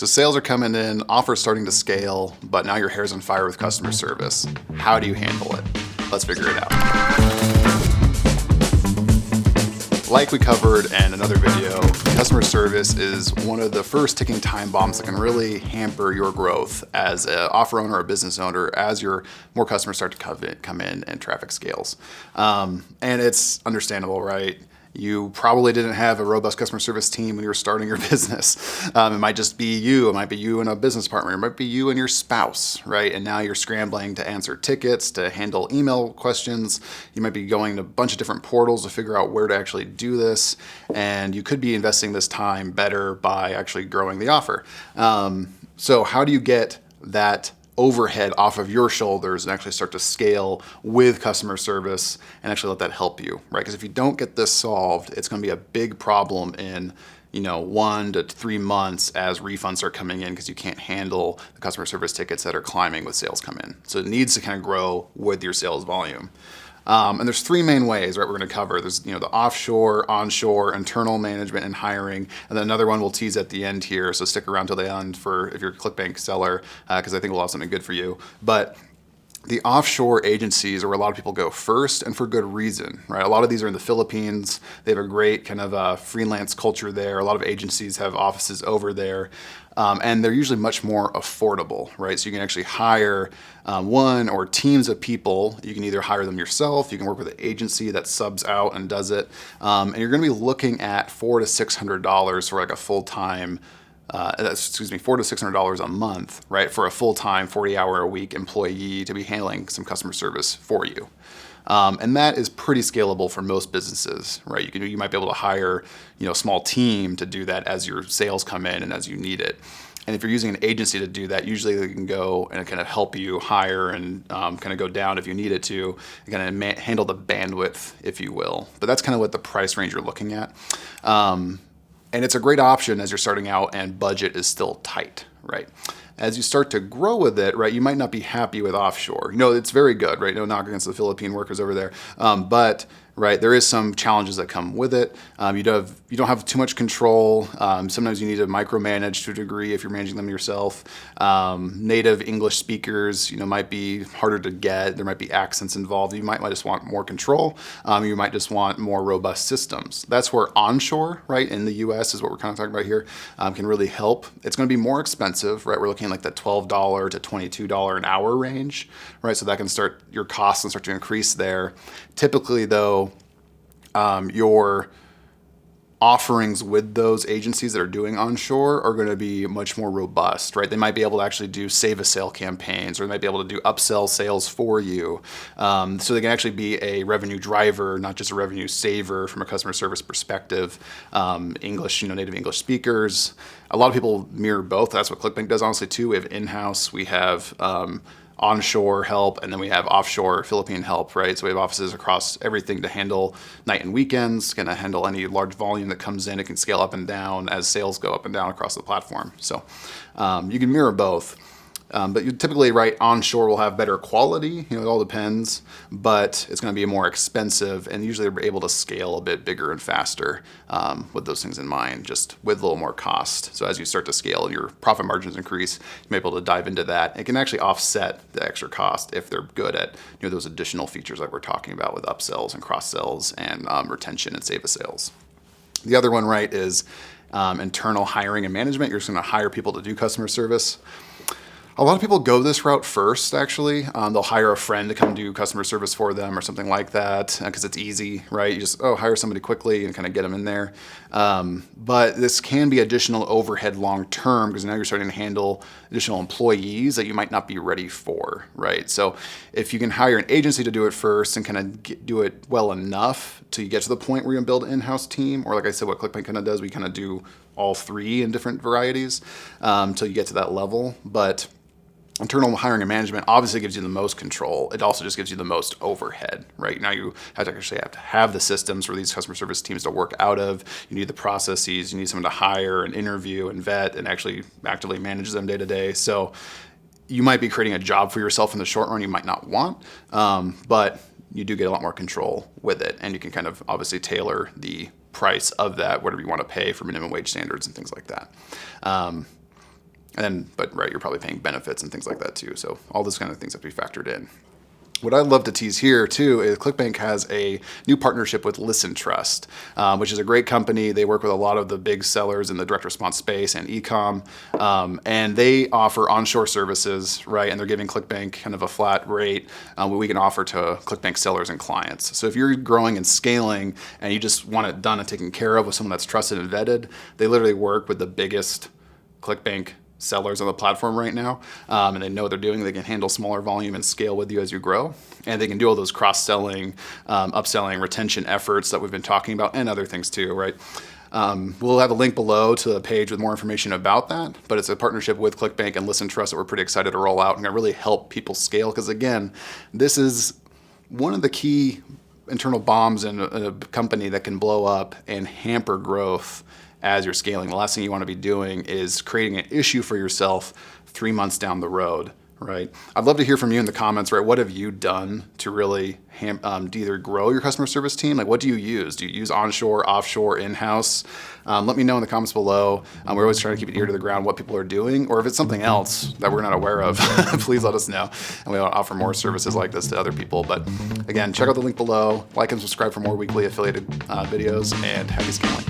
So sales are coming in, offers starting to scale, but now your hair's on fire with customer service. How do you handle it? Let's figure it out. Like we covered in another video, customer service is one of the first ticking time bombs that can really hamper your growth as an offer owner or business owner as your more customers start to come in and traffic scales. And it's understandable, right? You probably didn't have a robust customer service team when you were starting your business. It might just be you. It might be you and a business partner. It might be you and your spouse, right? And now you're scrambling to answer tickets, to handle email questions. You might be going to a bunch of different portals to figure out where to actually do this. And you could be investing this time better by actually growing the offer. So how do you get that overhead off of your shoulders and actually start to scale with customer service and actually let that help you, right? Because if you don't get this solved, it's going to be a big problem in 1 to 3 months as refunds start coming in because you can't handle the customer service tickets that are climbing with sales come in. So it needs to kind of grow with your sales volume. And there's 3 main ways, right, we're going to cover. There's, the offshore, onshore, internal management and hiring. And then another one we'll tease at the end here. So stick around till the end for if you're a ClickBank seller, because I think we'll have something good for you. But the offshore agencies are where a lot of people go first, and for good reason, right? A lot of these are in the Philippines. They have a great kind of freelance culture there. A lot of agencies have offices over there. And they're usually much more affordable, right? So you can actually hire one or teams of people. You can either hire them yourself, you can work with an agency that subs out and does it. And you're gonna be looking at $400 to $600 for like a full-time, $400 to $600 a month, right? For a full-time 40-hour-a-week employee to be handling some customer service for you. And that is pretty scalable for most businesses, right? You might be able to hire, a small team to do that as your sales come in and as you need it. And if you're using an agency to do that, usually they can go and kind of help you hire and kind of go down if you need it to, and kind of handle the bandwidth, if you will. But that's kind of what the price range you're looking at. And it's a great option as you're starting out and budget is still tight, right? As you start to grow with it, right, you might not be happy with offshore. It's very good, right? No knock against the Philippine workers over there. But right, there is some challenges that come with it. You don't have too much control. Sometimes you need to micromanage to a degree if you're managing them yourself. Native English speakers, might be harder to get. There might be accents involved. You might just want more control. You might just want more robust systems. That's where onshore, right, in the U.S. is what we're kind of talking about here, can really help. It's going to be more expensive, right? We're looking at like the $12 to $22 an hour range, right? So that can start your costs and start to increase there. Typically, though, your offerings with those agencies that are doing onshore are going to be much more robust, right? They might be able to actually do save a sale campaigns, or they might be able to do upsell sales for you. So they can actually be a revenue driver, not just a revenue saver from a customer service perspective. English, native English speakers. A lot of people mirror both. That's what ClickBank does, honestly, too. We have in-house, we have onshore help, and then we have offshore Philippine help, right? So we have offices across everything to handle night and weekends, going to handle any large volume that comes in. It can scale up and down as sales go up and down across the platform. So you can mirror both. But you typically, right, onshore will have better quality, it all depends, but it's going to be more expensive, and usually they're able to scale a bit bigger and faster with those things in mind, just with a little more cost. So as you start to scale and your profit margins increase, you may be able to dive into that. It can actually offset the extra cost if they're good at those additional features like we're talking about with upsells and cross-sells and retention and save a sales. The other one, right, is internal hiring and management. You're just going to hire people to do customer service. A lot of people go this route first, actually. They'll hire a friend to come do customer service for them or something like that because it's easy, right? You just, hire somebody quickly and kind of get them in there. But this can be additional overhead long term because now you're starting to handle additional employees that you might not be ready for, right? So if you can hire an agency to do it first and kind of do it well enough till you get to the point where you can build an in-house team, or like I said, what ClickBank kind of does, we kind of do all 3 in different varieties till you get to that level. But internal hiring and management obviously gives you the most control. It also just gives you the most overhead, right? Now you have to have the systems for these customer service teams to work out of. You need the processes. You need someone to hire and interview and vet and actually actively manage them day to day. So you might be creating a job for yourself in the short run you might not want, but you do get a lot more control with it. And you can kind of obviously tailor the price of that, whatever you want to pay for minimum wage standards and things like that. But right, you're probably paying benefits and things like that too. So all those kind of things have to be factored in. What I'd love to tease here too is ClickBank has a new partnership with Listentrust, which is a great company. They work with a lot of the big sellers in the direct response space and e-com, and they offer onshore services, right? And they're giving ClickBank kind of a flat rate what we can offer to ClickBank sellers and clients. So if you're growing and scaling and you just want it done and taken care of with someone that's trusted and vetted, they literally work with the biggest ClickBank sellers on the platform right now, and they know what they're doing. They can handle smaller volume and scale with you as you grow, and they can do all those cross-selling, upselling, retention efforts that we've been talking about, and other things too, right? We'll have a link below to a page with more information about that, but it's a partnership with ClickBank and Listentrust that we're pretty excited to roll out and gonna really help people scale, because again, this is one of the key internal bombs in a company that can blow up and hamper growth as you're scaling. The last thing you want to be doing is creating an issue for yourself 3 months down the road, right? I'd love to hear from you in the comments, right? What have you done to really to either grow your customer service team? Like, what do you use? Do you use onshore, offshore, in-house? Let me know in the comments below. We're always trying to keep an ear to the ground what people are doing, or if it's something else that we're not aware of, please let us know. And we'll offer more services like this to other people. But again, check out the link below, like and subscribe for more weekly affiliated videos, and happy scaling.